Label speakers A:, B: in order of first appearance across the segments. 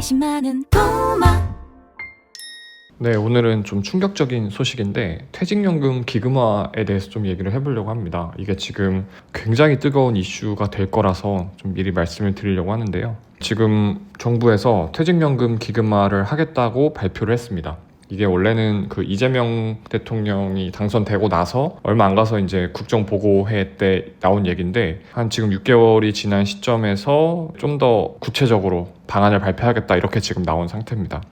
A: 관심 많은 꼬마.
B: 네, 오늘은 좀 충격적인 소식인데 퇴직연금 기금화에 대해서 좀 얘기를 해보려고 합니다. 이게 지금 굉장히 뜨거운 이슈가 될 거라서 좀 미리 말씀을 드리려고 하는데요. 지금 정부에서 퇴직연금 기금화를 하겠다고 발표를 했습니다. 이게 원래는 그 이재명 대통령이 당선되고 나서 얼마 안 가서 이제 국정보고회 때 나온 얘기인데 한 지금 6개월이 지난 시점에서 좀 더 구체적으로 방안을 발표하겠다 이렇게 지금 나온 상태입니다.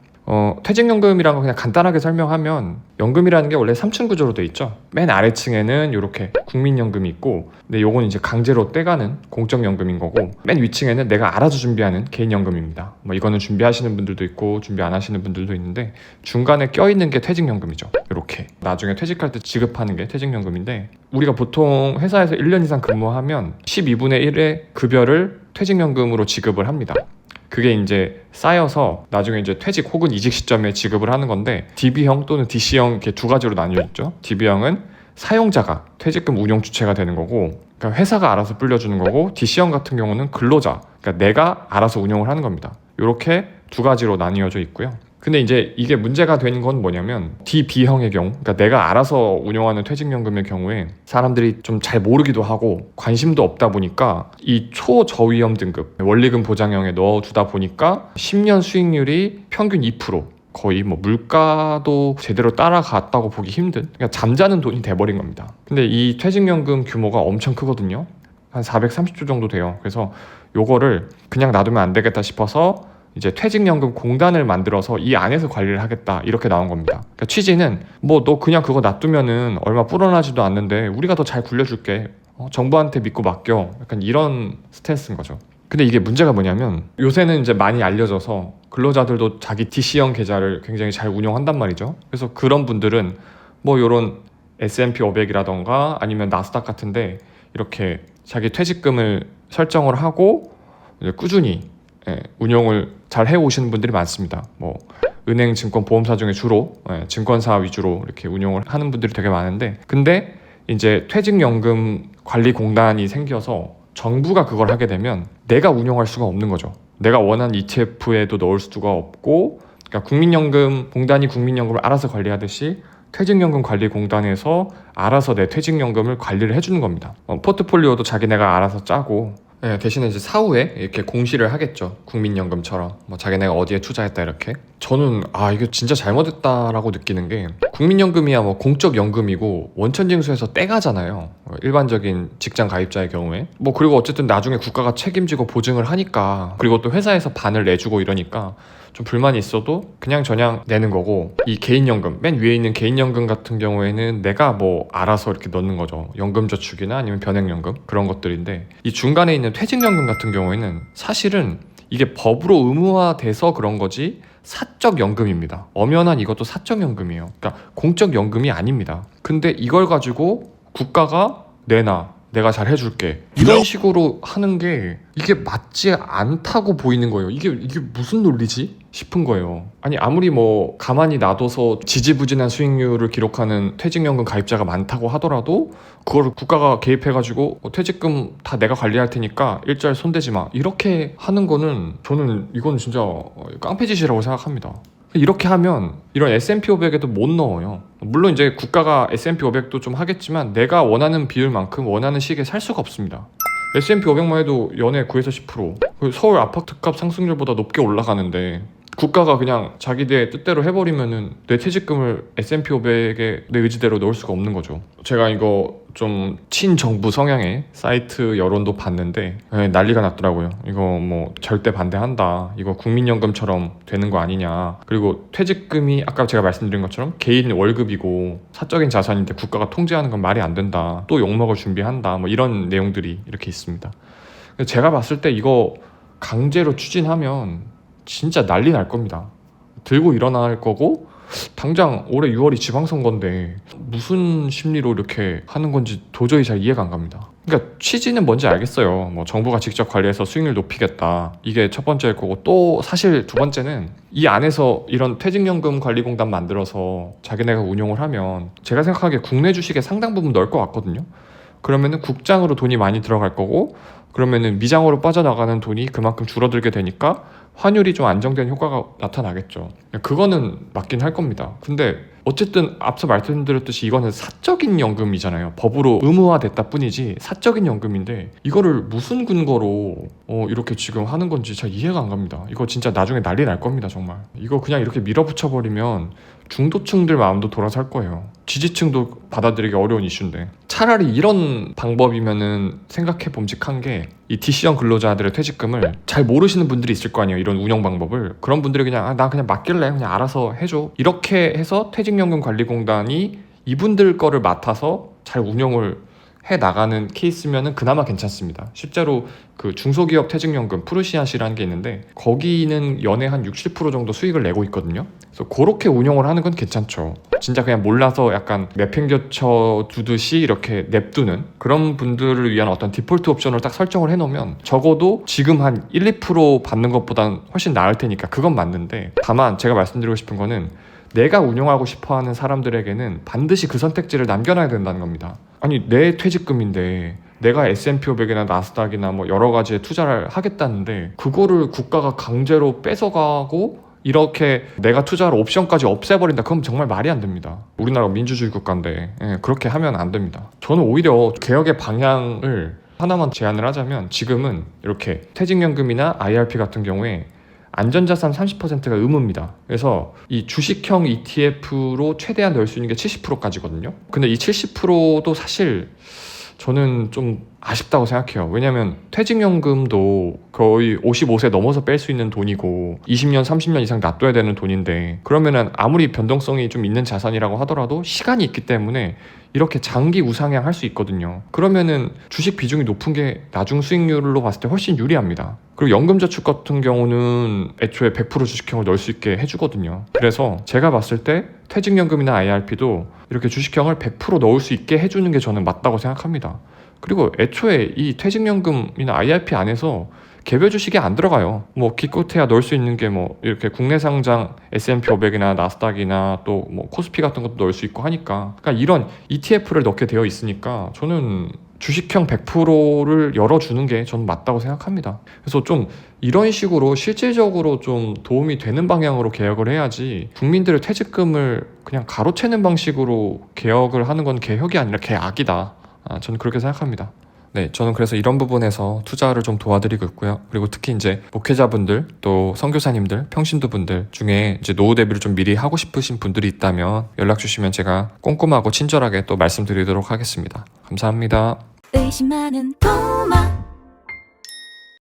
B: 퇴직연금이라는 거 그냥 간단하게 설명하면 연금이라는 게 원래 3층 구조로 돼 있죠. 맨 아래층에는 이렇게 국민연금이 있고 근데 요건 이제 강제로 떼가는 공적연금인 거고 맨 위층에는 내가 알아서 준비하는 개인연금입니다. 뭐 이거는 준비하시는 분들도 있고 준비 안 하시는 분들도 있는데 중간에 껴있는 게 퇴직연금이죠. 이렇게 나중에 퇴직할 때 지급하는 게 퇴직연금인데 우리가 보통 회사에서 1년 이상 근무하면 12분의 1의 급여를 퇴직연금으로 지급을 합니다. 그게 이제 쌓여서 나중에 이제 퇴직 혹은 이직 시점에 지급을 하는 건데 DB형 또는 DC형 이렇게 두 가지로 나뉘어 있죠. DB형은 사용자가 퇴직금 운용 주체가 되는 거고 그러니까 회사가 알아서 불려주는 거고 DC형 같은 경우는 근로자 그러니까 내가 알아서 운용을 하는 겁니다. 이렇게 두 가지로 나뉘어져 있고요. 근데 이제 이게 문제가 되는 건 뭐냐면 DB형의 경우 그러니까 내가 알아서 운용하는 퇴직연금의 경우에 사람들이 좀 잘 모르기도 하고 관심도 없다 보니까 이 초저위험 등급 원리금 보장형에 넣어두다 보니까 10년 수익률이 평균 2% 거의 뭐 물가도 제대로 따라갔다고 보기 힘든 그러니까 잠자는 돈이 돼버린 겁니다. 근데 이 퇴직연금 규모가 엄청 크거든요. 한 430조 정도 돼요. 그래서 요거를 그냥 놔두면 안 되겠다 싶어서 이제 퇴직연금 공단을 만들어서 이 안에서 관리를 하겠다 이렇게 나온 겁니다. 그러니까 취지는 뭐 너 그냥 그거 놔두면은 얼마 불어나지도 않는데 우리가 더 잘 굴려줄게. 정부한테 믿고 맡겨. 약간 이런 스탠스인 거죠. 근데 이게 문제가 뭐냐면 요새는 이제 많이 알려져서 근로자들도 자기 DC형 계좌를 굉장히 잘 운영한단 말이죠. 그래서 그런 분들은 뭐 요런 S&P 500이라던가 아니면 나스닥 같은데 이렇게 자기 퇴직금을 설정을 하고 이제 꾸준히 운용을 잘 해오시는 분들이 많습니다. 뭐 은행, 증권, 보험사 중에 주로 증권사 위주로 이렇게 운용을 하는 분들이 되게 많은데 근데 이제 퇴직연금 관리공단이 생겨서 정부가 그걸 하게 되면 내가 운용할 수가 없는 거죠. 내가 원하는 ETF에도 넣을 수가 없고 그러니까 국민연금 공단이 국민연금을 알아서 관리하듯이 퇴직연금 관리공단에서 알아서 내 퇴직연금을 관리를 해주는 겁니다. 포트폴리오도 자기네가 알아서 짜고 대신에 이제 사후에 이렇게 공시를 하겠죠. 국민연금처럼 뭐 자기네가 어디에 투자했다 이렇게. 저는 이거 진짜 잘못했다라고 느끼는 게 국민연금이야 뭐 공적연금이고 원천징수에서 떼가잖아요. 일반적인 직장 가입자의 경우에 뭐 그리고 어쨌든 나중에 국가가 책임지고 보증을 하니까 그리고 또 회사에서 반을 내주고 이러니까 좀 불만이 있어도 그냥 저냥 내는 거고 이 개인연금 맨 위에 있는 개인연금 같은 경우에는 내가 뭐 알아서 이렇게 넣는 거죠. 연금저축이나 아니면 변액연금 그런 것들인데 이 중간에 있는 퇴직연금 같은 경우에는 사실은 이게 법으로 의무화돼서 그런 거지 사적연금입니다. 엄연한 이것도 사적연금이에요. 그러니까 공적연금이 아닙니다. 근데 이걸 가지고 국가가 내가 잘 해줄게 이런 식으로 하는 게 이게 맞지 않다고 보이는 거예요. 이게 무슨 논리지? 싶은 거예요. 아니 아무리 뭐 가만히 놔둬서 지지부진한 수익률을 기록하는 퇴직연금 가입자가 많다고 하더라도 그걸 국가가 개입해가지고 퇴직금 다 내가 관리할 테니까 일절 손대지 마 이렇게 하는 거는 저는 이건 진짜 깡패짓이라고 생각합니다. 이렇게 하면 이런 S&P 500에도 못 넣어요. 물론 이제 국가가 S&P 500도 좀 하겠지만 내가 원하는 비율만큼 원하는 시기에 살 수가 없습니다. S&P 500만 해도 연에 9에서 10% 서울 아파트값 상승률보다 높게 올라가는데 국가가 그냥 자기들 뜻대로 해버리면은 내 퇴직금을 S&P 500에 내 의지대로 넣을 수가 없는 거죠. 제가 이거 좀 친정부 성향의 사이트 여론도 봤는데 난리가 났더라고요. 이거 뭐 절대 반대한다. 이거 국민연금처럼 되는 거 아니냐. 그리고 퇴직금이 아까 제가 말씀드린 것처럼 개인 월급이고 사적인 자산인데 국가가 통제하는 건 말이 안 된다. 또 욕먹을 준비한다. 뭐 이런 내용들이 이렇게 있습니다. 제가 봤을 때 이거 강제로 추진하면 진짜 난리 날 겁니다. 들고 일어날 거고 당장 올해 6월이 지방선거인데 무슨 심리로 이렇게 하는 건지 도저히 잘 이해가 안 갑니다. 그러니까 취지는 뭔지 알겠어요. 뭐 정부가 직접 관리해서 수익률 높이겠다. 이게 첫 번째일 거고 또 사실 두 번째는 이 안에서 이런 퇴직연금 관리공단 만들어서 자기네가 운용을 하면 제가 생각하기에 국내 주식에 상당 부분 넣을 것 같거든요. 그러면은 국장으로 돈이 많이 들어갈 거고 그러면은 미장으로 빠져나가는 돈이 그만큼 줄어들게 되니까 환율이 좀 안정된 효과가 나타나겠죠. 그거는 맞긴 할 겁니다. 근데 어쨌든 앞서 말씀드렸듯이 이거는 사적인 연금이잖아요. 법으로 의무화됐다 뿐이지 사적인 연금인데 이거를 무슨 근거로 이렇게 지금 하는 건지 잘 이해가 안 갑니다. 이거 진짜 나중에 난리 날 겁니다. 정말 이거 그냥 이렇게 밀어붙여버리면 중도층들 마음도 돌아설 거예요. 지지층도 받아들이기 어려운 이슈인데 차라리 이런 방법이면은 생각해 봄직한 게 이 DC형 근로자들의 퇴직금을 잘 모르시는 분들이 있을 거 아니에요. 이런 운영 방법을. 그런 분들이 그냥 나 그냥 맡길래 그냥 알아서 해줘 이렇게 해서 퇴직연금관리공단이 이분들 거를 맡아서 잘 운영을 해 나가는 케이스면은 그나마 괜찮습니다. 실제로 그 중소기업 퇴직연금 프루시아시라는 게 있는데 거기는 연에 한 60% 정도 수익을 내고 있거든요. 그래서 그렇게 운영을 하는 건 괜찮죠. 진짜 그냥 몰라서 약간 내팽겨쳐 두듯이 이렇게 냅두는 그런 분들을 위한 어떤 디폴트 옵션을 딱 설정을 해놓으면 적어도 지금 한 1, 2% 받는 것보단 훨씬 나을 테니까 그건 맞는데, 다만 제가 말씀드리고 싶은 거는 내가 운영하고 싶어하는 사람들에게는 반드시 그 선택지를 남겨놔야 된다는 겁니다. 아니 내 퇴직금인데 내가 S&P 500이나 나스닥이나 뭐 여러 가지에 투자를 하겠다는데 그거를 국가가 강제로 뺏어가고 이렇게 내가 투자할 옵션까지 없애버린다. 그럼 정말 말이 안 됩니다. 우리나라가 민주주의 국가인데 그렇게 하면 안 됩니다. 저는 오히려 개혁의 방향을 하나만 제안을 하자면 지금은 이렇게 퇴직연금이나 IRP 같은 경우에 안전자산 30%가 의무입니다. 그래서 이 주식형 ETF로 최대한 넣을 수 있는 게 70%까지거든요. 근데 이 70%도 사실 저는 좀 아쉽다고 생각해요. 왜냐하면 퇴직연금도 거의 55세 넘어서 뺄 수 있는 돈이고 20년, 30년 이상 놔둬야 되는 돈인데, 그러면은 아무리 변동성이 좀 있는 자산이라고 하더라도 시간이 있기 때문에 이렇게 장기 우상향 할 수 있거든요. 그러면은 주식 비중이 높은 게 나중 수익률로 봤을 때 훨씬 유리합니다. 그리고 연금저축 같은 경우는 애초에 100% 주식형을 넣을 수 있게 해주거든요. 그래서 제가 봤을 때 퇴직연금이나 IRP도 이렇게 주식형을 100% 넣을 수 있게 해주는 게 저는 맞다고 생각합니다. 그리고 애초에 이 퇴직연금이나 IRP 안에서 개별 주식이 안 들어가요. 뭐 기껏해야 넣을 수 있는 게 뭐 이렇게 국내 상장 S&P 500이나 나스닥이나 또 뭐 코스피 같은 것도 넣을 수 있고 하니까, 그러니까 이런 ETF를 넣게 되어 있으니까 저는 주식형 100%를 열어주는 게 저는 맞다고 생각합니다. 그래서 좀 이런 식으로 실질적으로 좀 도움이 되는 방향으로 개혁을 해야지, 국민들의 퇴직금을 그냥 가로채는 방식으로 개혁을 하는 건 개혁이 아니라 개악이다. 저는 그렇게 생각합니다. 네, 저는 그래서 이런 부분에서 투자를 좀 도와드리고 있고요. 그리고 특히 이제 목회자분들, 또 선교사님들, 평신도분들 중에 이제 노후 대비를 좀 미리 하고 싶으신 분들이 있다면 연락 주시면 제가 꼼꼼하고 친절하게 또 말씀드리도록 하겠습니다. 감사합니다.
A: 의심 많은 도마